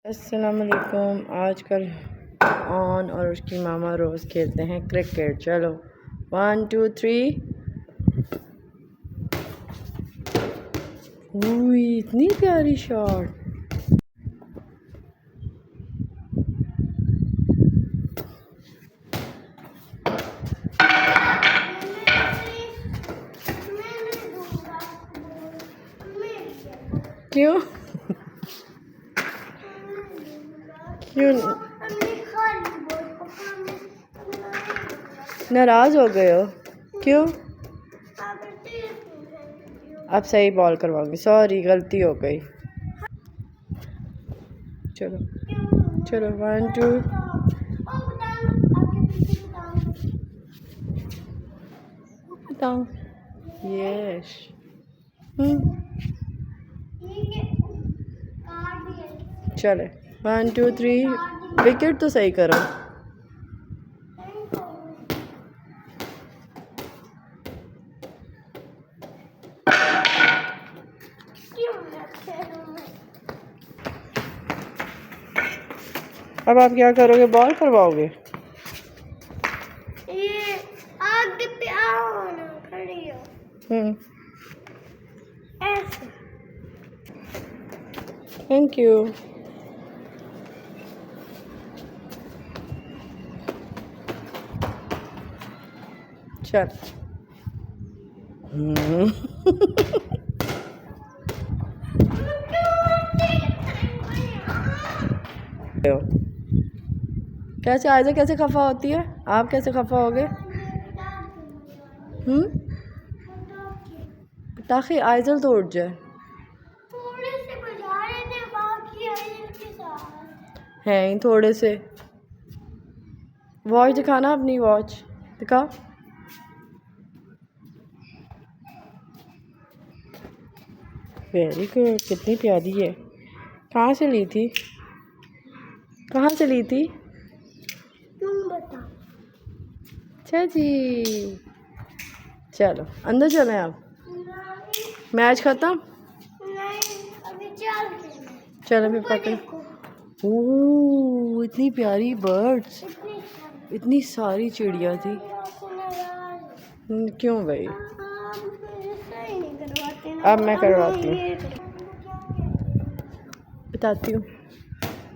अस्सलाम वालेकुम। आजकल ऑन और उसकी मामा रोज़ खेलते हैं क्रिकेट। चलो 1 2 3। इतनी प्यारी शॉट। क्यों क्यों नाराज़ हो गए हो? क्यों? अब सही बॉल करवाऊंगी। सॉरी, गलती हो गई। चलो चलो 1 2। बताओ। यस। चले 1 2 3। विकेट तो सही करो। अब आप क्या करोगे? बॉल करवाओगे? ये आगे पे आओ ना, खड़ी हो ऐसे। Thank you. चल कैसे आयजा कैसे खफा होती है? आप कैसे खफा होगे? ताकि आयजल तो उठ जाए। थोड़े से बजा रहे थे, बाकी आयल के साथ हैं ही थोड़े से। वॉच दिखाना, अपनी वॉच दिखाओ। वेरी गुड, कितनी प्यारी है। कहाँ से ली थी? कहाँ से ली थी? तुम बताओ। अच्छा जी। चलो अंदर चलें आप। मैच खत्म? नहीं, अभी चल रहे हैं। चलो फिर ऊपर पकड़। देखो। ओह इतनी प्यारी बर्ड्स, इतनी इतनी सारी चिड़िया थी। क्यों भाई? सही नहीं करवाते ना। अब मैं करवाती हूँ, ये बताती हूँ।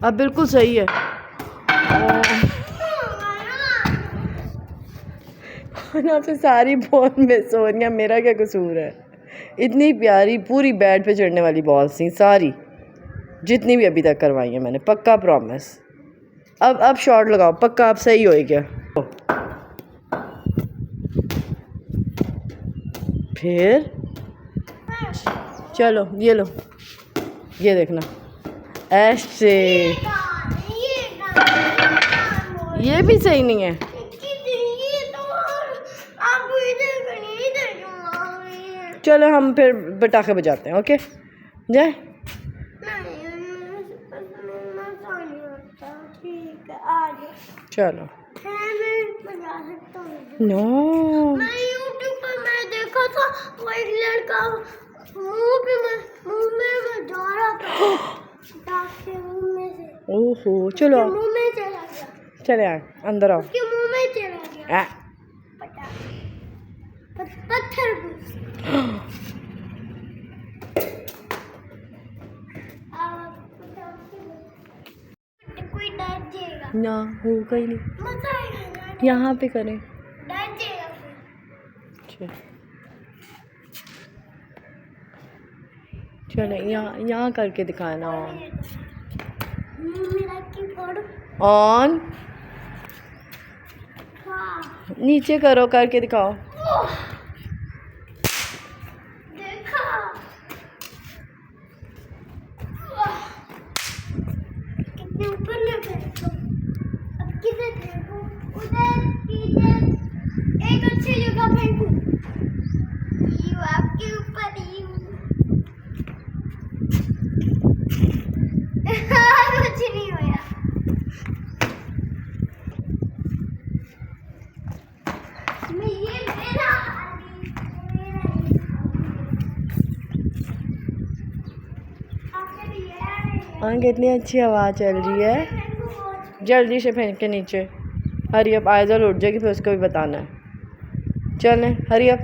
अब बिल्कुल सही है। ना तो सारी बॉल मिस हो रही है, मेरा क्या कसूर है? इतनी प्यारी पूरी बैट पे चढ़ने वाली बॉल थी सारी, जितनी भी अभी तक करवाई है मैंने, पक्का प्रॉमिस। अब शॉट लगाओ, पक्का अब सही होएगा। फिर चलो ये लो, ये देखना ऐसे। ये भी सही नहीं है। चलो हम फिर पटाखे बजाते हैं। ओके जाए। चलो नो। मैं यूट्यूब पर मैं देखा था, वो एक लड़का मुंह में बजा रहा था। के मुंह में से। ओहो चलो मुंह में चला गया। चले आए अंदर आओ। उसके मुंह में चला गया। पत्थर कोई डर जाएगा ना, होगा ही नहीं। मजा आएगा। यहाँ पे करें। डर जाएगा। चले यहाँ करके दिखाना। मेरा कीबोर्ड ऑन। नीचे करो, करके दिखाओ। देखा। कितने ऊपर में फेंको। अब किधर फेंको? उधर इधर, एक अच्छी जगह फेंको। ये आपके ऊपर ही कुछ नहीं होया। ये मेरा हाँ कितनी अच्छी हवा चल रही है। जल्दी से फेंक के नीचे। हरी अप, आयज़ल उठ जाएगी फिर उसको भी बताना है। चलें हरी अप।